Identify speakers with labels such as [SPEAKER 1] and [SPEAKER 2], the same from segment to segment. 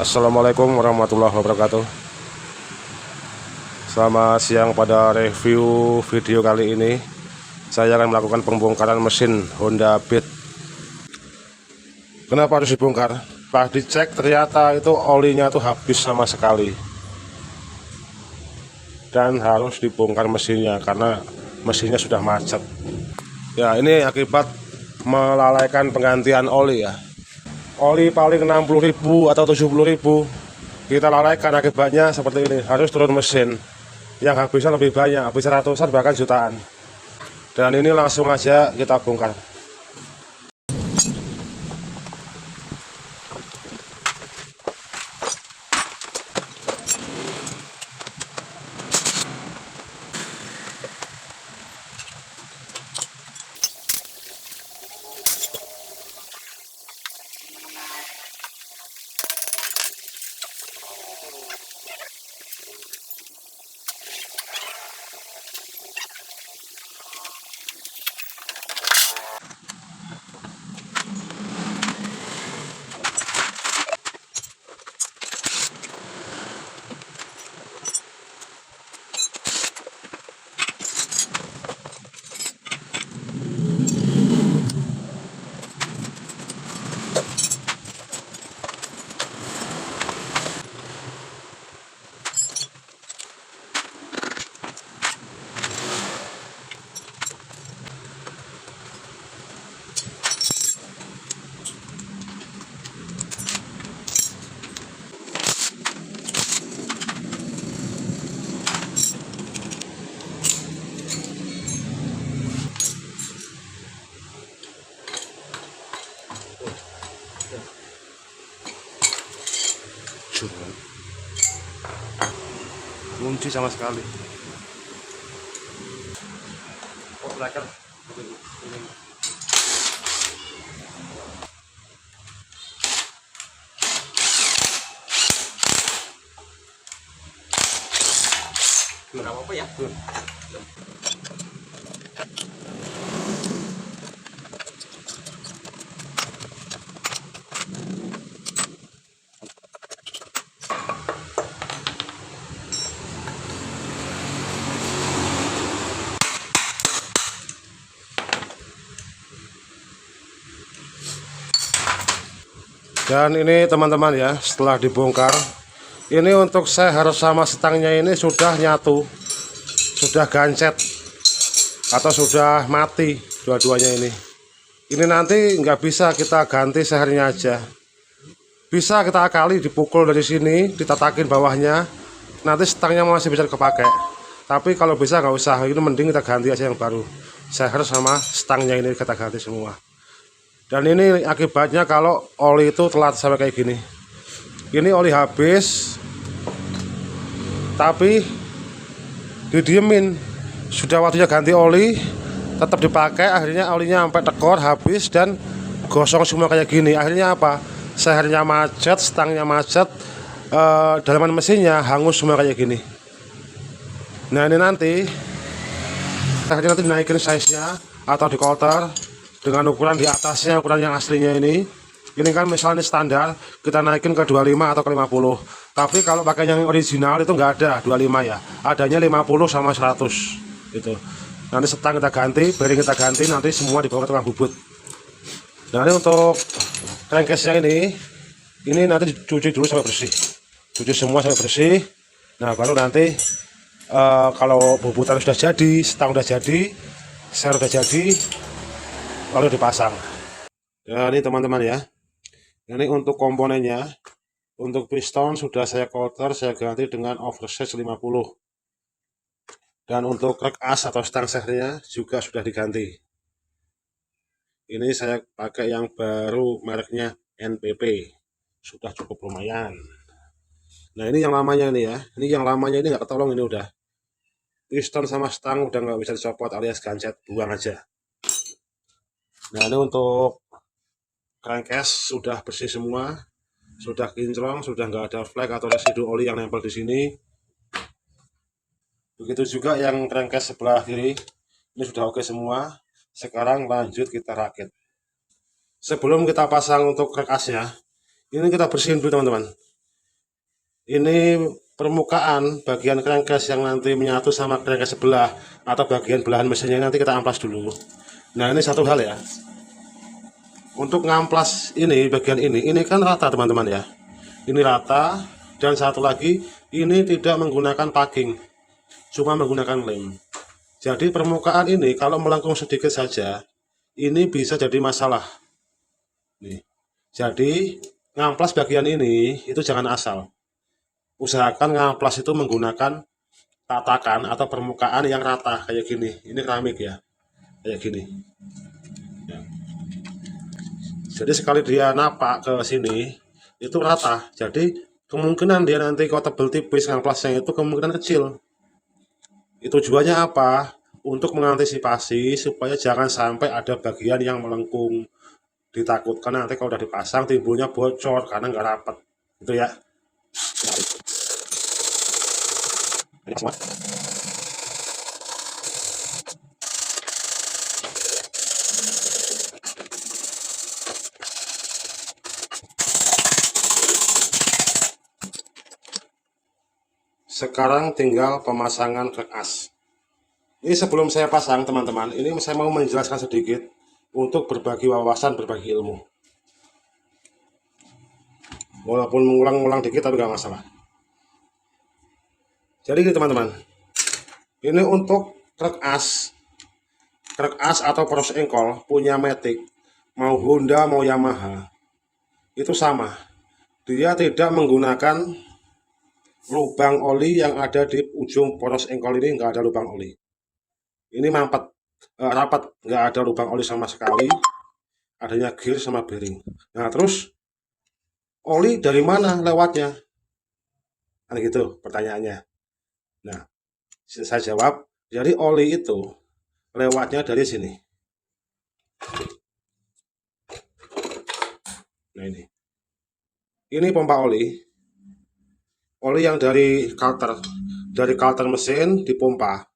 [SPEAKER 1] Assalamualaikum warahmatullahi wabarakatuh. Selamat siang. Pada review video kali ini saya akan melakukan pembongkaran mesin Honda Beat. Kenapa harus dibongkar? Pas dicek ternyata itu olinya tuh habis sama sekali, dan harus dibongkar mesinnya karena mesinnya sudah macet. Ya, ini akibat melalaikan penggantian oli ya. Oli paling 60.000 atau 70.000 kita lalaikan, akibatnya seperti ini, harus turun mesin yang habisnya lebih banyak, habis ratusan bahkan jutaan. Dan ini langsung aja kita bongkar. Kunci sama sekali. Oh, belakang. Nggak apa-apa ya. Dan ini teman-teman ya, setelah dibongkar, ini untuk saya harus sama stangnya ini sudah nyatu, sudah gancet atau sudah mati dua-duanya ini. Ini nanti nggak bisa kita ganti sehernya aja, bisa kita akali dipukul dari sini, ditatakin bawahnya, nanti stangnya masih bisa kepakai. Tapi kalau bisa nggak usah, ini mending kita ganti aja yang baru, seher sama stangnya ini kita ganti semua. Dan ini akibatnya kalau oli itu telat sampai kayak gini. Ini oli habis, tapi didiemin. Sudah waktunya ganti oli, tetap dipakai. Akhirnya olinya sampai tekor, habis dan gosong semua kayak gini. Akhirnya apa? Sehernya macet, stangnya macet, dalaman mesinnya hangus semua kayak gini. Nah ini nanti akhirnya nanti dinaikin size-nya atau di coulter dengan ukuran di atasnya, ukuran yang aslinya ini kan misalnya standar, kita naikin ke 25 atau ke 50. Tapi kalau pakai yang original itu nggak ada 25 ya, adanya 50 sama 100 gitu. Nanti setang kita ganti, bearing kita ganti, nanti semua dibawa ke tukang bubut. Nah ini untuk crankcase-nya ini nanti dicuci dulu sampai bersih, cuci semua sampai bersih. Nah baru nanti kalau bubutan sudah jadi, setang sudah jadi, ser sudah jadi, lalu dipasang. Ya ini teman-teman ya, ini untuk komponennya. Untuk piston sudah saya coulter, saya ganti dengan oversize 50. Dan untuk krek as atau stang sehernya juga sudah diganti. Ini saya pakai yang baru, mereknya NPP, sudah cukup lumayan. Nah ini yang lamanya nih ya, ini yang lamanya ini nggak ketolong, ini udah piston sama stang udah nggak bisa dicopot alias gancet, buang aja. Nah ini untuk crankcase sudah bersih semua, sudah kinclong, sudah nggak ada flek atau residu oli yang nempel di sini. Begitu juga yang crankcase sebelah kiri, ini sudah oke semua. Sekarang lanjut kita rakit. Sebelum kita pasang untuk crank asnya, ini kita bersihin dulu teman-teman. Ini permukaan bagian crankcase yang nanti menyatu sama crankcase sebelah atau bagian belahan mesinnya nanti kita amplas dulu. Nah, ini satu hal ya. Untuk ngamplas ini bagian ini kan rata teman-teman ya. Ini rata, dan satu lagi ini tidak menggunakan packing, cuma menggunakan lem. Jadi permukaan ini kalau melengkung sedikit saja ini bisa jadi masalah nih. Jadi ngamplas bagian ini itu jangan asal, usahakan ngamplas itu menggunakan tatakan atau permukaan yang rata kayak gini. Ini keramik ya, kayak gini ya. Jadi sekali dia napak ke sini itu rata, jadi kemungkinan dia nanti kalau tebel tipis ngamplasnya itu kemungkinan kecil. Itu tujuannya apa? Untuk mengantisipasi supaya jangan sampai ada bagian yang melengkung. Ditakutkan nanti kalau udah dipasang timbulnya bocor karena nggak rapat. Itu ya. Sekarang tinggal pemasangan krek as. Ini sebelum saya pasang teman-teman, ini saya mau menjelaskan sedikit untuk berbagi wawasan, berbagi ilmu. Walaupun mengulang-ulang dikit tapi nggak masalah. Jadi ini teman-teman, ini untuk krek as atau poros engkol punya Matic, mau Honda mau Yamaha, itu sama. Dia tidak menggunakan lubang oli yang ada di ujung poros engkol ini, nggak ada lubang oli. Ini mampet, rapat, nggak ada lubang oli sama sekali. Adanya gear sama bearing. Nah terus oli dari mana lewatnya? Kan gitu pertanyaannya. Nah saya jawab, jadi oli itu lewatnya dari sini. Nah ini pompa oli. Oli yang dari karter mesin dipompa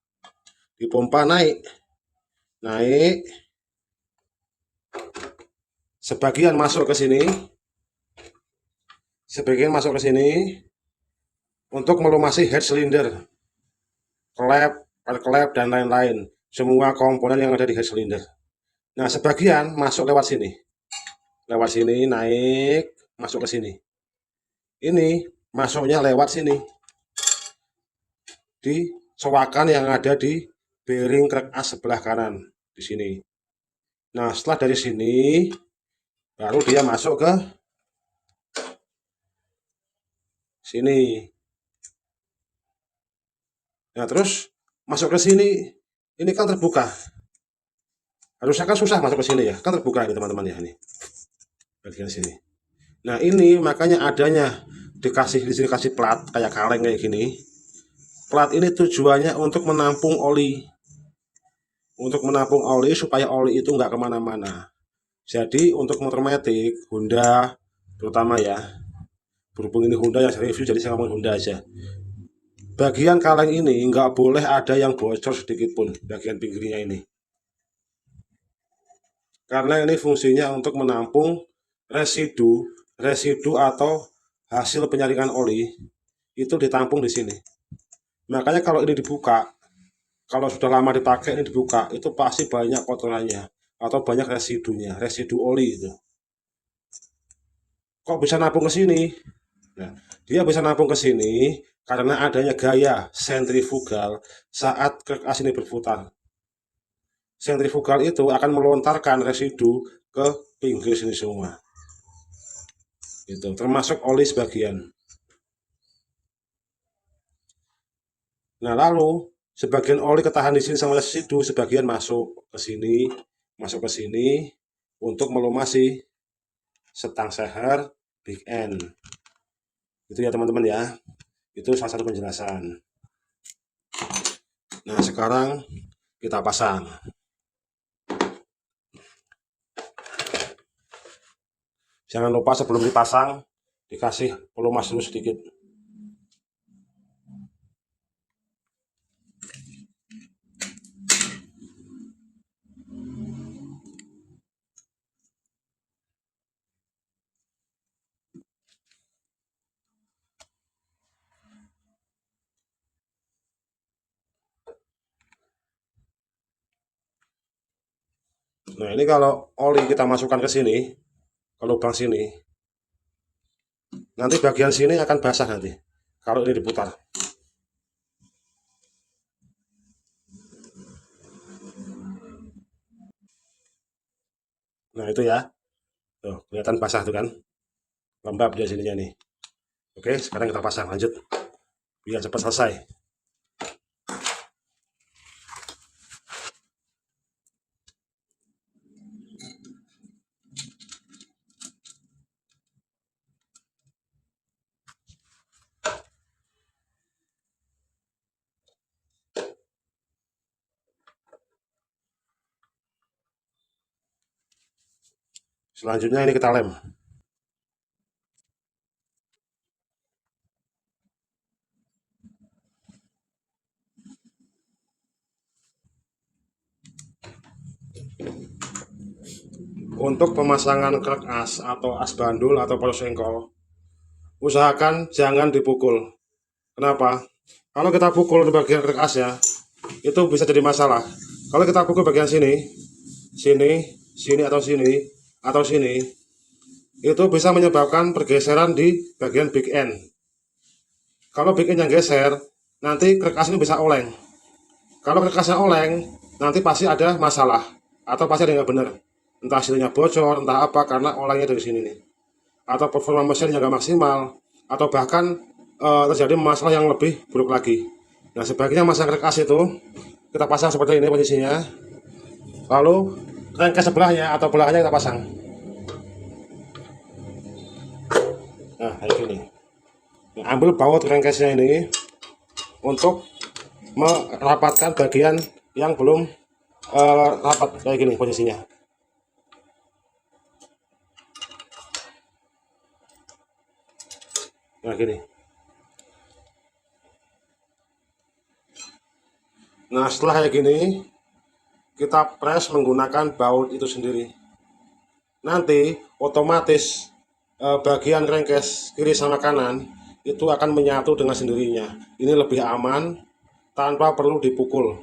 [SPEAKER 1] naik, sebagian masuk ke sini, untuk melumasi head cylinder, klep, dan lain-lain, semua komponen yang ada di head cylinder. Nah sebagian masuk lewat sini naik masuk ke sini. Ini masuknya lewat sini di sowakan yang ada di bearing krek as sebelah kanan di sini. Nah setelah dari sini baru dia masuk ke sini. Nah terus masuk ke sini, ini kan terbuka. Harusnya kan susah masuk ke sini ya, kan terbuka ini teman-teman ya, ini bagian sini. Nah ini makanya adanya di sini kasih plat kayak kaleng kayak gini. Plat ini tujuannya untuk menampung oli, supaya oli itu nggak kemana-mana. Jadi untuk motor Matic Honda terutama ya, berhubung ini Honda yang saya review jadi saya ngomong Honda aja. Bagian kaleng ini nggak boleh ada yang bocor sedikit pun, bagian pinggirnya ini. Karena ini fungsinya untuk menampung residu atau hasil penyaringan oli itu ditampung di sini. Makanya kalau ini dibuka, kalau sudah lama dipakai ini dibuka, itu pasti banyak kotorannya atau banyak residu oli itu. Kok bisa nampung ke sini? Nah, dia bisa nampung ke sini karena adanya gaya sentrifugal saat krek as ini berputar. Sentrifugal itu akan melontarkan residu ke pinggir sini semua. Itu termasuk oli sebagian. Nah, lalu sebagian oli ketahan di sini sama residu, sebagian masuk ke sini untuk melumasi setang seher big end. Itu ya teman-teman ya. Itu salah satu penjelasan. Nah, sekarang kita pasang. Jangan lupa sebelum dipasang dikasih pelumas dulu sedikit. Nah, ini kalau oli kita masukkan ke sini, ke lubang sini, nanti bagian sini akan basah nanti kalau ini diputar. Nah, itu ya. Tuh, kelihatan basah tuh kan. Lembab di sininya nih. Oke, sekarang kita pasang lanjut biar cepat selesai. Selanjutnya ini kita lem. Untuk pemasangan krek as atau as bandul atau polos engkol, usahakan jangan dipukul. Kenapa? Kalau kita pukul di bagian krek asnya, itu bisa jadi masalah. Kalau kita pukul bagian sini, sini, sini atau sini, itu bisa menyebabkan pergeseran di bagian big end. Kalau big end yang geser, nanti krek as ini bisa oleng. Kalau krek asnya oleng, nanti pasti ada masalah atau pasti ada yang nggak benar. Entah hasilnya bocor, entah apa karena olengnya dari sini nih. Atau performa mesinnya nggak maksimal, atau bahkan terjadi masalah yang lebih buruk lagi. Nah, sebaiknya masang krek as itu kita pasang seperti ini posisinya. Lalu rangkai sebelahnya atau belakangnya kita pasang. Nah, kayak gini. Nah, ambil baut rangkainya ini untuk merapatkan bagian yang belum rapat kayak gini posisinya. Nah, gini. Nah, setelah kayak gini, kita press menggunakan baut itu sendiri. Nanti otomatis bagian crankcase kiri sama kanan itu akan menyatu dengan sendirinya. Ini lebih aman tanpa perlu dipukul.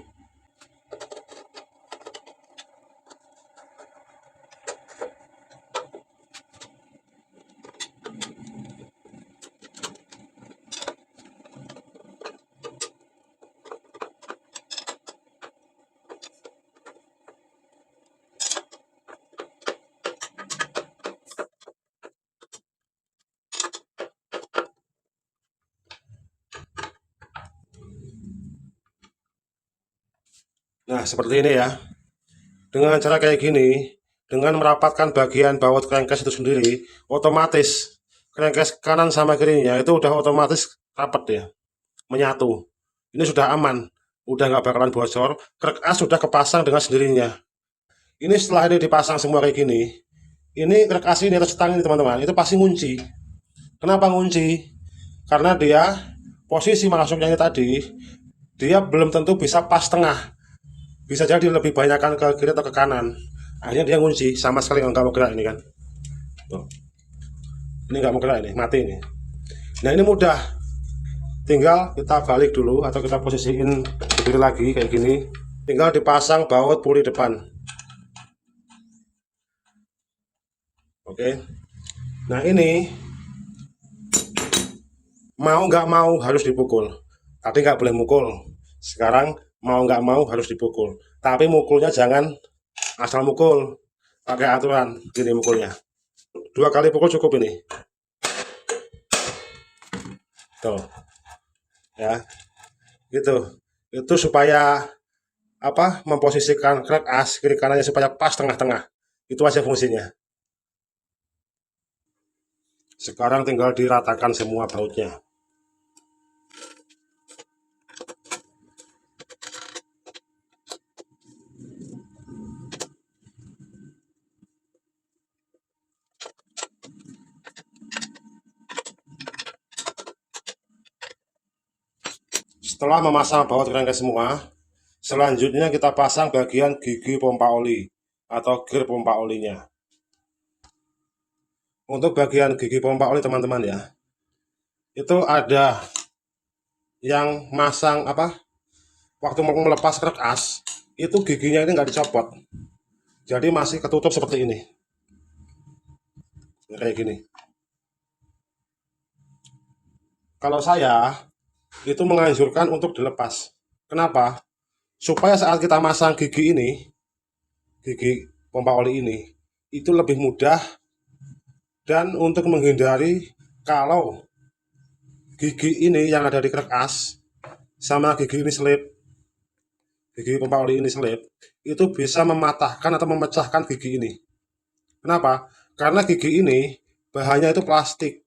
[SPEAKER 1] Nah, seperti ini ya. Dengan cara kayak gini, dengan merapatkan bagian baut crankcase itu sendiri, otomatis crankcase kanan sama kirinya itu udah otomatis rapat ya, menyatu. Ini sudah aman, udah nggak bakalan bocor. Krek as sudah kepasang dengan sendirinya. Ini setelah ini dipasang semua kayak gini, ini krek as ini atau stang ini teman-teman, itu pasti ngunci. Kenapa ngunci? Karena dia posisi masuknya ini tadi, dia belum tentu bisa pas tengah. Bisa jadi lebih banyakkan ke kiri atau ke kanan. Akhirnya dia ngunci, sama sekali nggak mau gerak ini kan. Tuh. Ini nggak mau gerak ini, mati ini. Nah, ini mudah. Tinggal kita balik dulu atau kita posisiin berdiri lagi kayak gini. Tinggal dipasang baut puli depan. Oke. Nah, ini mau nggak mau harus dipukul. Tadi nggak boleh mukul. Sekarang mau nggak mau harus dipukul. Tapi mukulnya jangan asal mukul. Pakai aturan gini mukulnya. 2 kali pukul cukup ini. Tuh. Ya. Gitu. Itu supaya apa? Memposisikan krek as kiri kanannya supaya pas tengah-tengah. Itu aja fungsinya. Sekarang tinggal diratakan semua bautnya. Setelah memasang baut crankcase semua, selanjutnya kita pasang bagian gigi pompa oli atau gear pompa olinya. Untuk bagian gigi pompa oli teman-teman ya, itu ada yang masang apa? Waktu mau melepas krek as, itu giginya ini nggak dicopot. Jadi masih ketutup seperti ini. Kayak gini. Kalau saya itu menganjurkan untuk dilepas. Kenapa? Supaya saat kita masang gigi ini, gigi pompa oli ini, itu lebih mudah, dan untuk menghindari kalau gigi ini yang ada di krek as sama gigi ini selip, gigi pompa oli ini selip, itu bisa mematahkan atau memecahkan gigi ini. Kenapa? Karena gigi ini bahannya itu plastik.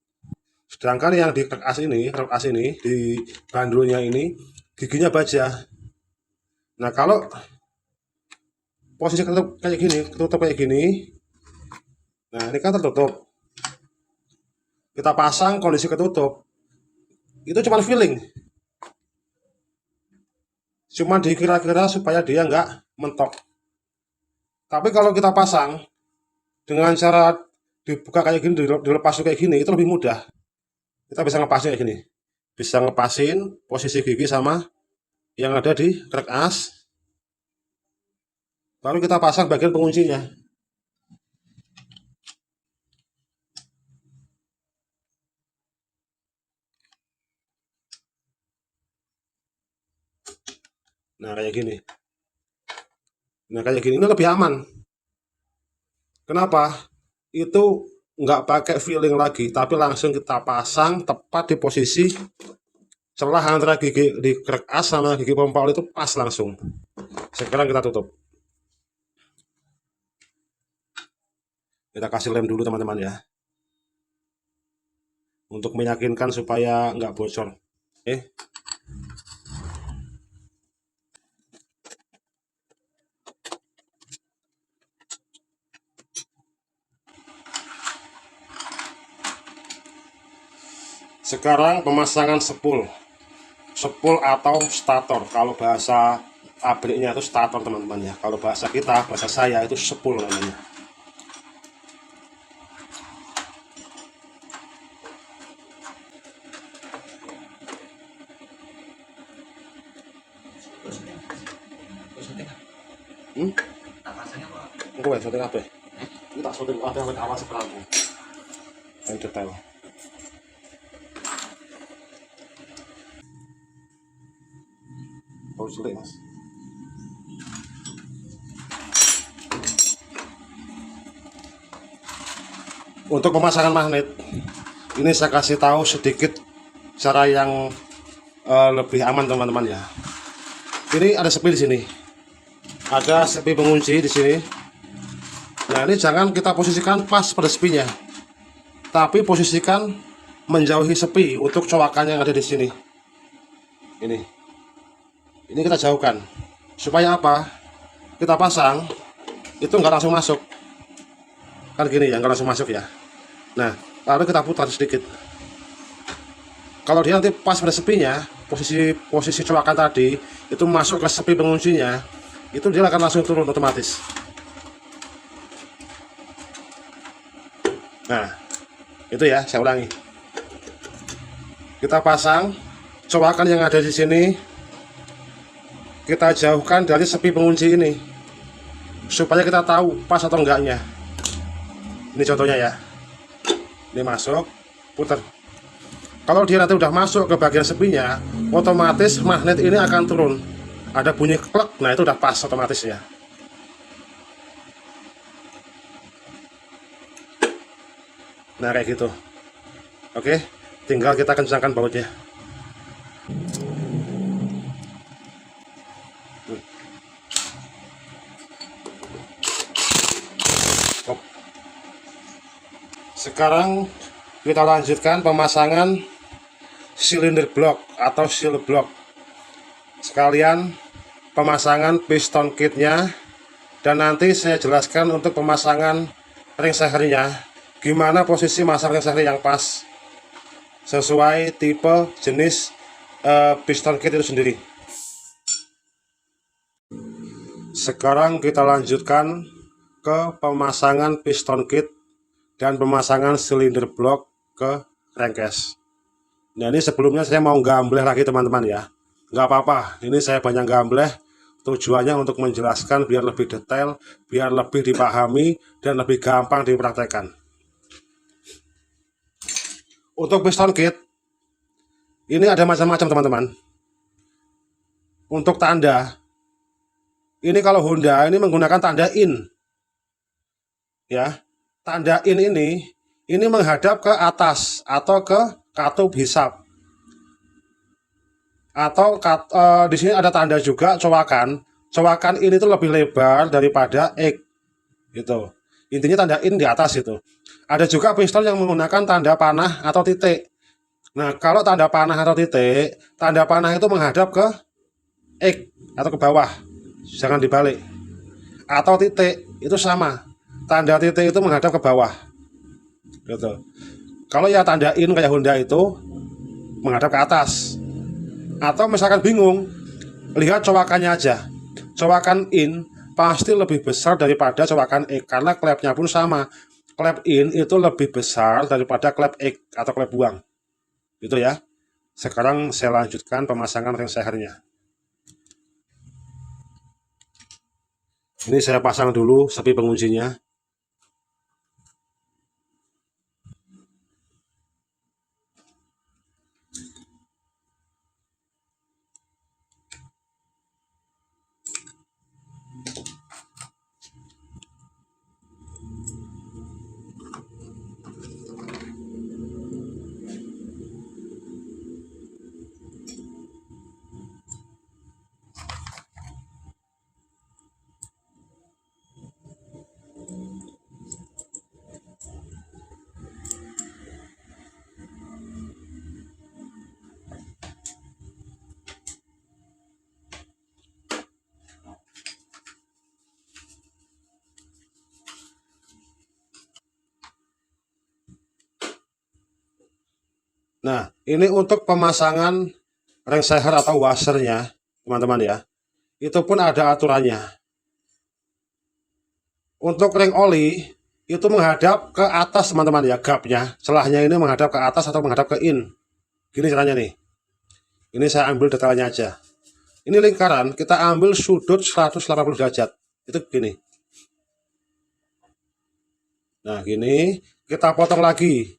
[SPEAKER 1] Sedangkan yang di krek as ini di bandulnya ini giginya baja. Nah, kalau posisi ketutup kayak gini, nah ini kan tertutup. Kita pasang kondisi ketutup, itu cuma feeling, cuma dikira-kira supaya dia nggak mentok. Tapi kalau kita pasang dengan cara dibuka kayak gini, dilepas kayak gini, itu lebih mudah. Kita bisa ngepasnya kayak gini, bisa ngepasin posisi gigi sama yang ada di krek as, baru kita pasang bagian penguncinya. Nah kayak gini. Nah kayak gini ini lebih aman. Kenapa? Itu nggak pakai feeling lagi, tapi langsung kita pasang tepat di posisi celah antara gigi di krek as sama gigi pompa oli itu pas langsung. Sekarang kita tutup. Kita kasih lem dulu teman-teman ya, untuk meyakinkan supaya nggak bocor. Oke. Sekarang pemasangan sepul atau stator. Kalau bahasa pabriknya itu stator teman-teman ya. Kalau bahasa kita, bahasa saya itu sepul namanya. Enggak ya, syuting apa? Ini tak syuting apa yang awal sekarang. Yang detail. Bau sulit mas. Untuk pemasangan magnet, ini saya kasih tahu sedikit cara yang lebih aman teman-teman ya. Ini ada sepi di sini, ada sepi pengunci di sini. Nah ini jangan kita posisikan pas pada sepinya, tapi posisikan menjauhi sepi untuk cowakan yang ada di sini. Ini kita jauhkan supaya apa? Kita pasang itu nggak langsung masuk, kan gini ya, nggak langsung masuk ya. Nah lalu kita putar sedikit. Kalau dia nanti pas pada sepinya, posisi cowakan tadi itu masuk ke sepi penguncinya, itu dia akan langsung turun otomatis. Nah itu ya, saya ulangi. Kita pasang cowakan yang ada di sini, kita jauhkan dari sepi pengunci ini supaya kita tahu pas atau enggaknya. Ini contohnya ya, ini masuk, putar. Kalau dia nanti udah masuk ke bagian sepinya, otomatis magnet ini akan turun, ada bunyi klek. Nah itu udah pas otomatis ya. Nah kayak gitu. Oke, tinggal kita kencangkan bautnya. Sekarang kita lanjutkan pemasangan silinder block atau seal block, sekalian pemasangan piston kitnya, dan nanti saya jelaskan untuk pemasangan ring sehernya, gimana posisi masang ring seher yang pas sesuai tipe jenis piston kit itu sendiri. Sekarang kita lanjutkan ke pemasangan piston kit dan pemasangan silinder block ke crankcase. Nah ini sebelumnya saya mau gambleh lagi teman-teman ya. Nggak apa-apa, ini saya banyak gambleh Tujuannya untuk menjelaskan biar lebih detail, biar lebih dipahami, dan lebih gampang dipraktekkan. Untuk piston kit, ini ada macam-macam teman-teman. Untuk tanda, ini kalau Honda ini menggunakan tanda in. Ya, tanda in ini menghadap ke atas atau ke katup hisap. Atau di sini ada tanda juga cowakan. Cowakan ini tuh lebih lebar daripada X. Gitu. Intinya tanda in di atas itu. Ada juga pistol yang menggunakan tanda panah atau titik. Nah, kalau tanda panah atau titik, tanda panah itu menghadap ke X atau ke bawah. Jangan dibalik. Atau titik itu sama. Tanda titik itu menghadap ke bawah. Gitu. Kalau ya tanda in kayak Honda itu menghadap ke atas. Atau misalkan bingung, lihat cowakannya aja. Cowakan in pasti lebih besar daripada cowakan X karena klepnya pun sama. Klep in itu lebih besar daripada klep X atau klep buang. Gitu ya. Sekarang saya lanjutkan pemasangan ring sehernya. Ini saya pasang dulu sepi penguncinya. Nah, ini untuk pemasangan ring seher atau washernya, teman-teman ya. Itu pun ada aturannya. Untuk ring oli, itu menghadap ke atas, teman-teman ya, gapnya. Celahnya ini menghadap ke atas atau menghadap ke in. Gini caranya nih. Ini saya ambil detailnya aja. Ini lingkaran, kita ambil sudut 180 derajat. Itu gini. Nah, gini. Kita potong lagi.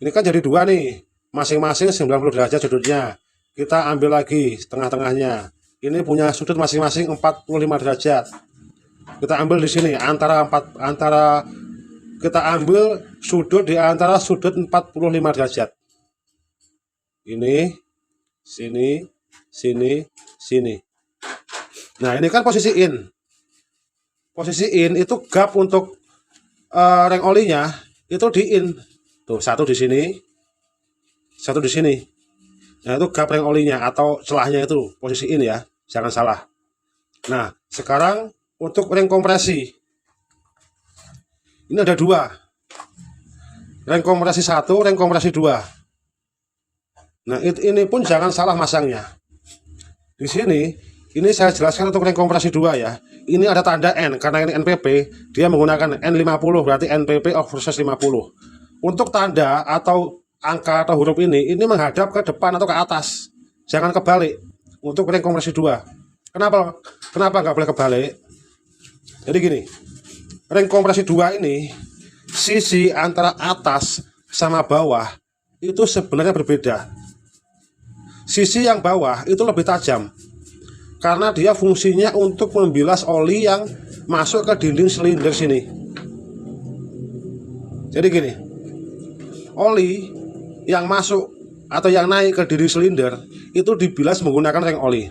[SPEAKER 1] Ini kan jadi dua nih. Masing-masing 90 derajat sudutnya. Kita ambil lagi tengah-tengahnya. Ini punya sudut masing-masing 45 derajat. Kita ambil di sini antara kita ambil sudut di antara sudut 45 derajat. Ini, sini, sini, sini. Nah, ini kan posisi in. Posisi in itu gap untuk ring olinya itu di in. Tuh, satu di sini, satu di sini. Nah, itu gap ring olinya atau celahnya itu posisi in ya, jangan salah. Nah, sekarang untuk ring kompresi. Ini ada dua. Ring kompresi 1, ring kompresi 2. Nah, ini pun jangan salah masangnya. Di sini, ini saya jelaskan untuk ring kompresi 2 ya. Ini ada tanda N, karena ini NPP, dia menggunakan N50, berarti NPP oversize 50. Untuk tanda atau angka atau huruf ini menghadap ke depan atau ke atas. Jangan kebalik. Untuk ring kompresi 2. Kenapa nggak boleh kebalik? Jadi gini, ring kompresi 2 ini, sisi antara atas sama bawah itu sebenarnya berbeda. Sisi yang bawah itu lebih tajam karena dia fungsinya untuk membilas oli yang masuk ke dinding silinder sini. Jadi gini, oli yang masuk atau yang naik ke dinding silinder itu dibilas menggunakan ring oli.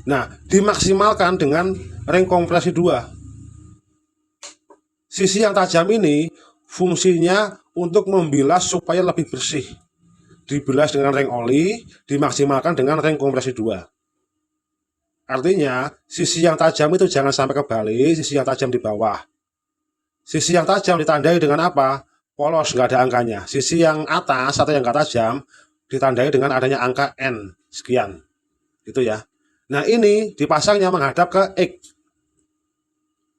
[SPEAKER 1] Nah, dimaksimalkan dengan ring kompresi 2. Sisi yang tajam ini fungsinya untuk membilas supaya lebih bersih. Dibilas dengan ring oli, dimaksimalkan dengan ring kompresi 2. Artinya, sisi yang tajam itu jangan sampai kebalik, sisi yang tajam di bawah. Sisi yang tajam ditandai dengan apa? Polos, nggak ada angkanya. Sisi yang atas atau yang nggak tajam ditandai dengan adanya angka N, sekian. Itu ya. Nah, ini dipasangnya menghadap ke X.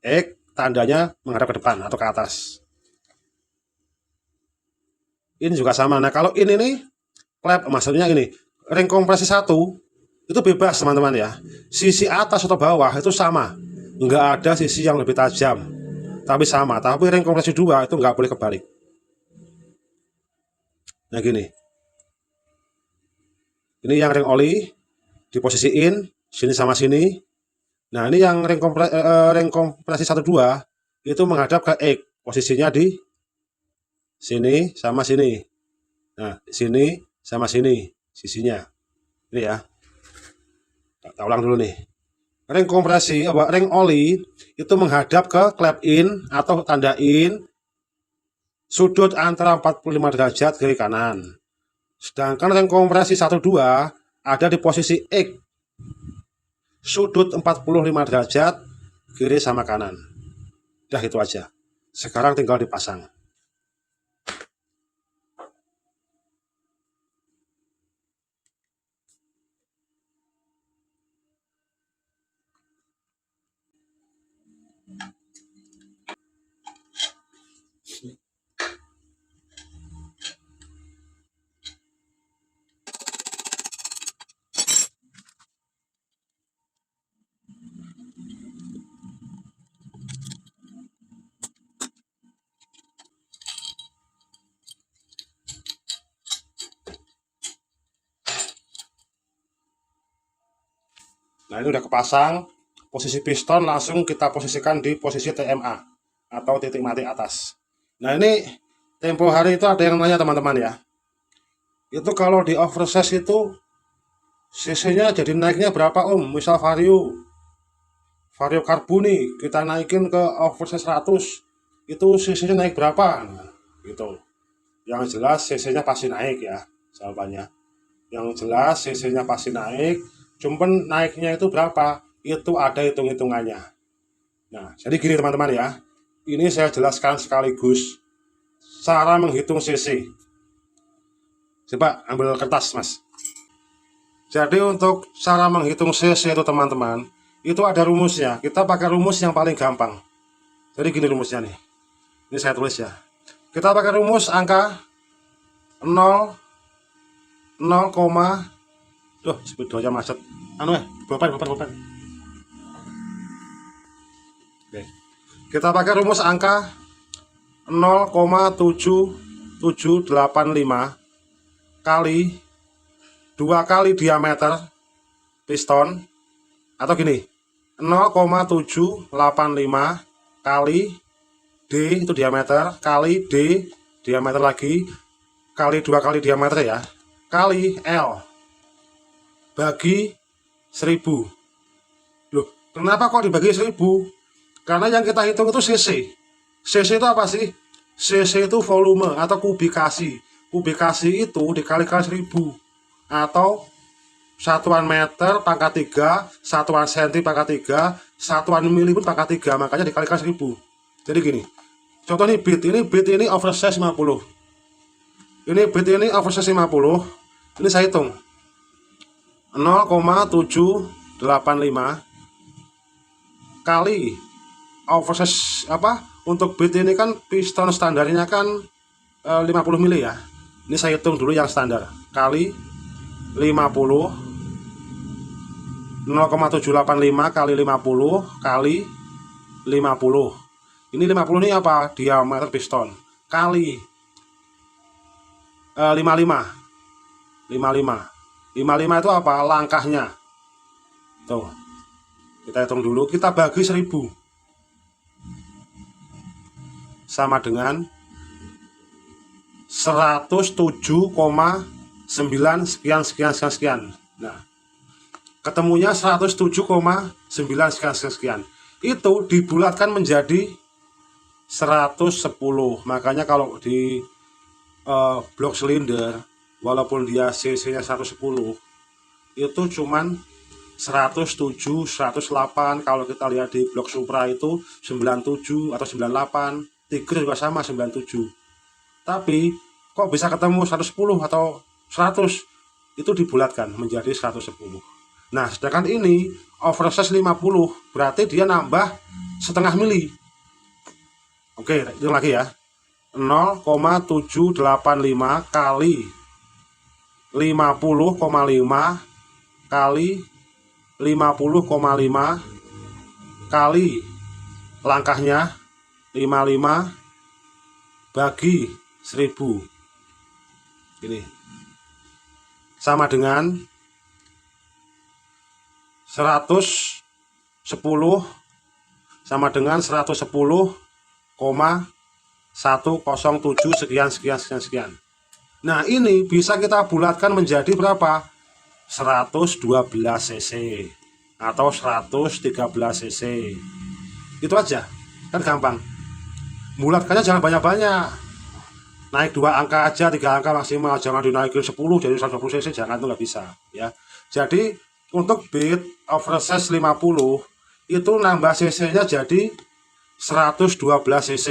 [SPEAKER 1] X tandanya menghadap ke depan atau ke atas. Ini juga sama. Nah, kalau ini nih, klep, maksudnya ini, ring kompresi 1, itu bebas teman-teman ya. Sisi atas atau bawah itu sama, nggak ada sisi yang lebih tajam, tapi sama. Tapi ring kompresi 2 itu nggak boleh kebalik. Nah gini, ini yang ring oli diposisiin sini sama sini. Nah ini yang ring kompresi 1 2 itu menghadap ke X, posisinya di sini sama sini. Nah sini sama sini sisinya. Ini ya, kita ulang dulu nih. Ring kompresi ring oli itu menghadap ke clap in atau tanda in sudut antara 45 derajat kiri kanan. Sedangkan ring kompresi 1 2 ada di posisi X, sudut 45 derajat kiri sama kanan. Udah itu aja. Sekarang tinggal dipasang. Nah ini udah kepasang. Posisi piston langsung kita posisikan di posisi TMA atau titik mati atas. Nah ini tempo hari itu ada yang nanya teman-teman ya, itu kalau di oversize itu cc-nya jadi naiknya berapa om? Misal Vario Carboni kita naikin ke oversize 100, itu cc-nya naik berapa? Nah, gitu. Yang jelas cc-nya pasti naik ya jawabannya. Yang jelas cc-nya pasti naik, cuman naiknya itu berapa? Itu ada hitung-hitungannya. Nah, jadi gini teman-teman ya. Ini saya jelaskan sekaligus cara menghitung cc. Coba ambil kertas, Mas. Jadi untuk cara menghitung cc itu teman-teman, itu ada rumusnya. Kita pakai rumus yang paling gampang. Jadi gini rumusnya nih. Ini saya tulis ya. Kita pakai rumus angka 0, speedonya macet. Pulpen. Oke. Kita pakai rumus angka 0,7785 kali 2 kali diameter piston, atau gini 0,785 kali D itu diameter kali D diameter lagi kali 2 kali diameter ya, kali L bagi 1000. Loh, kenapa kok dibagi 1000? Karena yang kita hitung itu cc. Cc itu apa sih? Cc itu volume atau kubikasi. Kubikasi itu dikalikan 1000 atau satuan meter pangkat 3, satuan senti pangkat 3, satuan mili pun pangkat 3, makanya dikalikan 1000. Jadi gini, contoh nih bit ini oversize 50. Ini bit ini oversize 50. Ini saya hitung 0,785 kali oversize untuk bit ini kan piston standarnya kan 50 mili ya. Ini saya hitung dulu yang standar kali 50, 0,785 kali 50 kali 50. Ini 50 ini apa? Diameter piston kali 55 itu apa? Langkahnya. Tuh, kita hitung dulu, kita bagi 1000 sama dengan 107,9 sekian. Nah, ketemunya 107,9 sekian. Itu dibulatkan menjadi 110. Makanya kalau di blok silinder, walaupun dia cc-nya 110, itu cuman 107, 108. Kalau kita lihat di blok Supra itu 97 atau 98. Tigre juga sama 97. Tapi kok bisa ketemu 110 atau 100? Itu dibulatkan menjadi 110. Nah, sedangkan ini oversize 50, berarti dia nambah setengah mili. Oke, itu lagi ya. 0,785 kali 50,5 kali 50,5 kali langkahnya 55 bagi 1000. Ini sama dengan 110 sama dengan 110,107 sekian. Nah, ini bisa kita bulatkan menjadi berapa? 112 cc atau 113 cc. Itu aja, kan gampang. Bulatkannya jangan banyak-banyak. Naik 2 angka aja, 3 angka maksimal, jangan dinaikin 10 jadi 120 cc, jangan, itu nggak bisa ya. Jadi untuk beat oversize 50 itu nambah cc-nya jadi 112 cc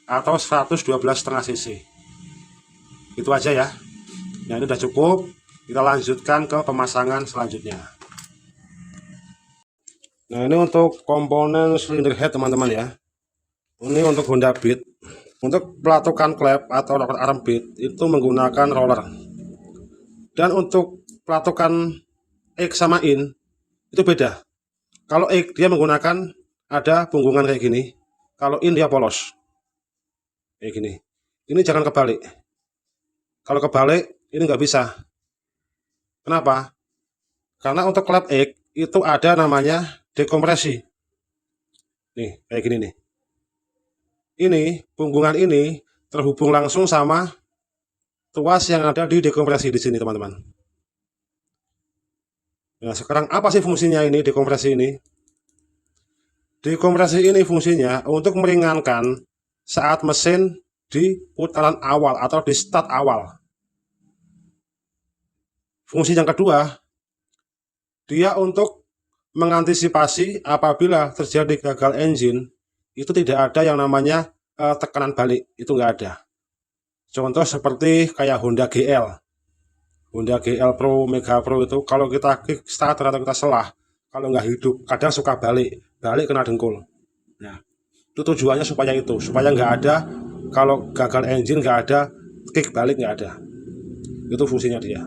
[SPEAKER 1] atau 112,5 cc. Itu aja ya. Nah, ini udah cukup. Kita lanjutkan ke pemasangan selanjutnya. Nah, ini untuk komponen silinder head teman-teman ya. Ini untuk Honda Beat. Untuk pelatukan klep atau rocker arm beat itu menggunakan roller. Dan untuk pelatukan X sama in itu beda. Kalau X dia menggunakan ada punggungan kayak gini. Kalau in dia polos. Kayak gini. Ini jangan kebalik. Kalau kebalik ini nggak bisa. Kenapa? Karena untuk klep X itu ada namanya dekompresi. Nih, kayak gini nih. Ini punggungan ini terhubung langsung sama tuas yang ada di dekompresi di sini, teman-teman. Nah, sekarang apa sih fungsinya ini dekompresi ini? Dekompresi ini fungsinya untuk meringankan saat mesin di putaran awal atau di start awal. Fungsi yang kedua, dia untuk mengantisipasi apabila terjadi gagal engine, itu tidak ada yang namanya tekanan balik, itu nggak ada. Contoh seperti kayak Honda GL Pro, Mega Pro itu kalau kita kickstarter atau kita selah, kalau nggak hidup kadang suka balik kena dengkul. Nah, itu tujuannya supaya nggak ada, kalau gagal engine nggak ada kick balik, nggak ada. Itu fungsinya dia.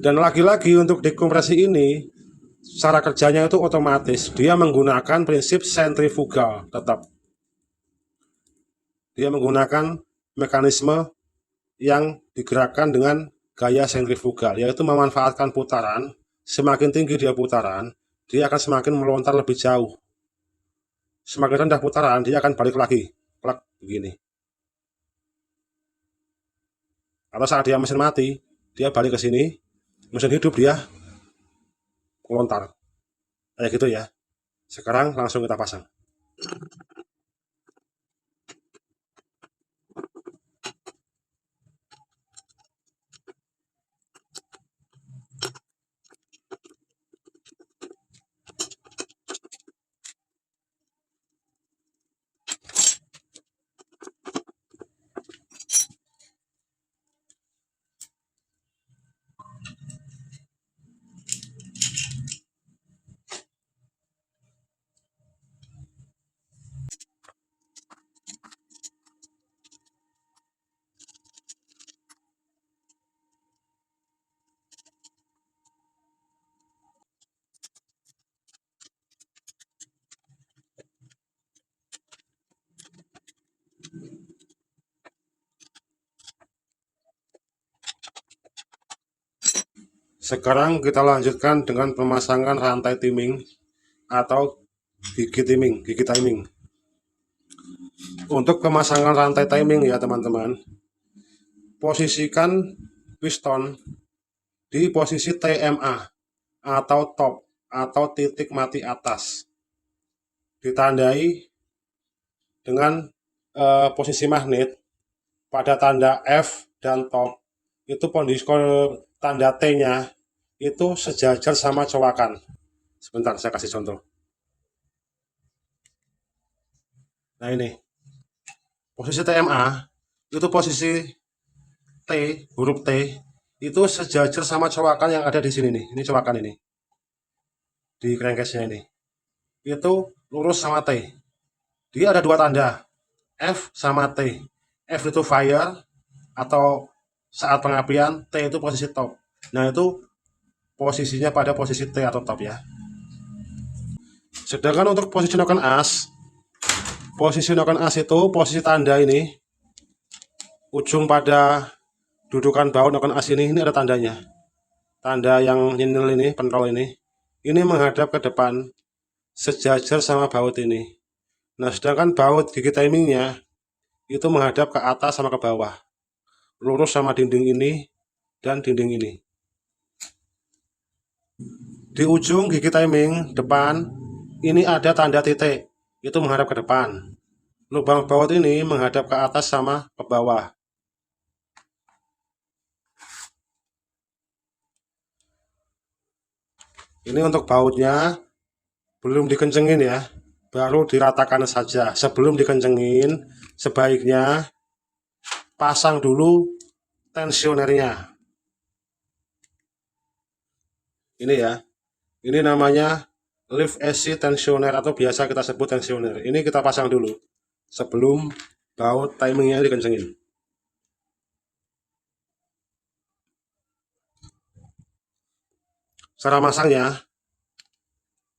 [SPEAKER 1] Dan lagi-lagi untuk dekompresi ini cara kerjanya itu otomatis, dia menggunakan prinsip sentrifugal. Tetap dia menggunakan mekanisme yang digerakkan dengan gaya sentrifugal, yaitu memanfaatkan putaran. Semakin tinggi dia putaran, dia akan semakin melontar lebih jauh. Semakin rendah putaran, dia akan balik lagi, plak begini. Atau saat dia mesin mati, dia balik ke sini. Mesin hidup dia melontar kayak gitu ya. Sekarang langsung kita pasang. Sekarang kita lanjutkan dengan pemasangan rantai timing atau gigi timing. Untuk pemasangan rantai timing ya teman-teman, posisikan piston di posisi TMA atau top atau titik mati atas, ditandai dengan posisi magnet pada tanda F dan top. Itu kondisi tanda T-nya itu sejajar sama cowakan. Sebentar, saya kasih contoh. Nah, ini posisi TMA itu posisi T, huruf T itu sejajar sama cowakan yang ada di sini nih. Ini cowakan ini di crankcase-nya ini. Itu lurus sama T. Dia ada dua tanda, F sama T. F itu fire atau saat pengapian, T itu posisi top. Nah, itu posisinya pada posisi T atau top ya. Sedangkan untuk posisi noken as, itu posisi tanda ini, ujung pada dudukan baut noken as ini ada tandanya. Tanda yang nyinil ini, pentol ini menghadap ke depan, sejajar sama baut ini. Nah, sedangkan baut gigi timingnya itu menghadap ke atas sama ke bawah, lurus sama dinding ini dan dinding ini. Di ujung gigi timing depan ini ada tanda titik, itu menghadap ke depan. Lubang baut ini menghadap ke atas sama ke bawah. Ini untuk bautnya belum dikencengin ya, baru diratakan saja. Sebelum dikencengin, sebaiknya pasang dulu tensionernya. Ini ya, ini namanya lift AC tensioner atau biasa kita sebut tensioner. Ini kita pasang dulu sebelum baut timingnya dikencengin. Cara masangnya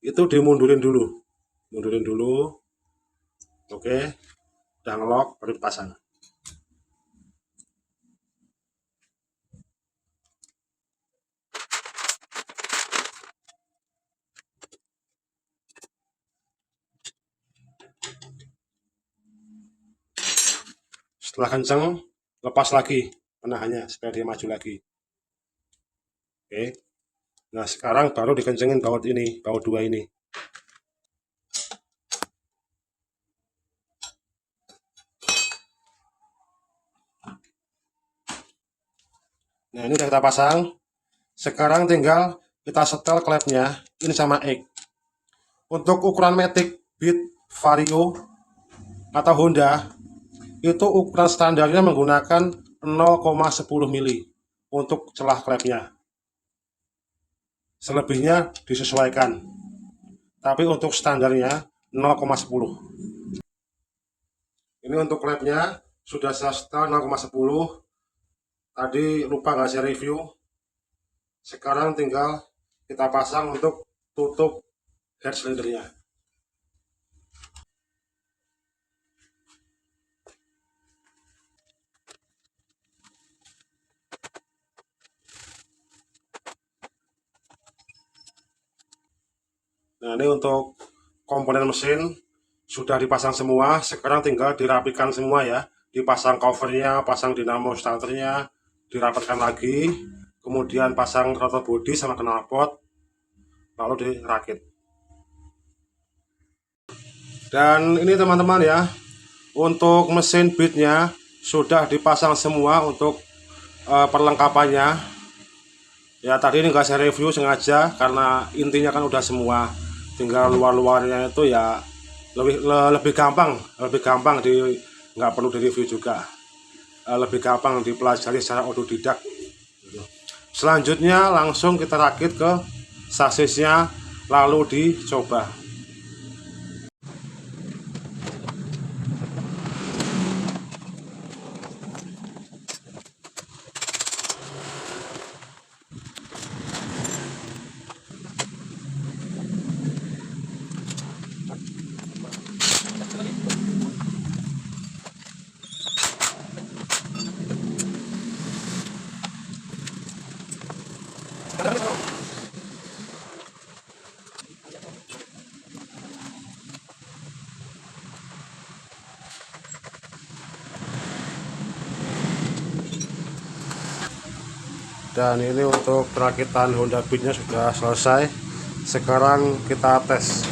[SPEAKER 1] itu dimundurin dulu, oke, udah ngelok baru dipasang. Setelah kenceng, lepas lagi penahannya supaya dia maju lagi. Oke. Nah, sekarang baru dikencengin baut ini, baut 2 ini. Nah, ini udah kita pasang. Sekarang tinggal kita setel klepnya ini sama X. Untuk ukuran Matic, Beat, Vario atau Honda itu ukuran standarnya menggunakan 0,10 mili untuk celah klepnya. Selebihnya disesuaikan, tapi untuk standarnya 0,10. Ini untuk klepnya sudah saya setel 0,10. Tadi lupa ngasih review. Sekarang tinggal kita pasang untuk tutup head silindernya. Nah, ini untuk komponen mesin sudah dipasang semua. Sekarang tinggal dirapikan semua ya. Dipasang covernya, pasang dinamo starternya, dirapatkan lagi. Kemudian pasang throttle body sama knalpot, lalu dirakit. Dan ini teman-teman ya, untuk mesin beatnya sudah dipasang semua untuk perlengkapannya. Ya tadi ini nggak saya review sengaja karena intinya kan udah semua, tinggal luar-luarnya itu ya lebih gampang nggak perlu di review juga, lebih gampang dipelajari secara otodidak. Selanjutnya langsung kita rakit ke sasisnya lalu dicoba. Dan ini untuk perakitan Honda Beat-nya sudah selesai. Sekarang kita tes.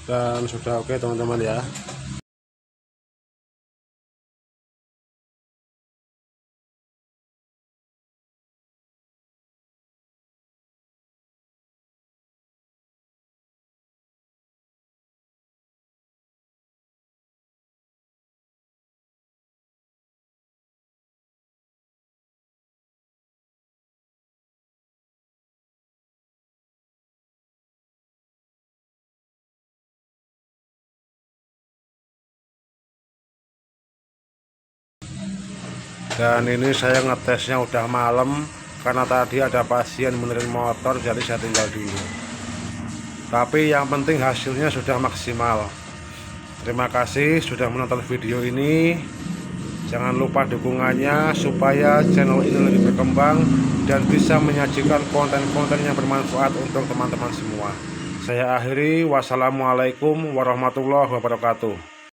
[SPEAKER 1] dan sudah oke teman-teman ya. Dan ini saya ngetesnya udah malam karena tadi ada pasien benerin motor, jadi saya tinggal dulu. Tapi yang penting hasilnya sudah maksimal. Terima kasih sudah menonton video ini. Jangan lupa dukungannya supaya channel ini lebih berkembang dan bisa menyajikan konten-konten yang bermanfaat untuk teman-teman semua. Saya akhiri, wassalamualaikum warahmatullahi wabarakatuh.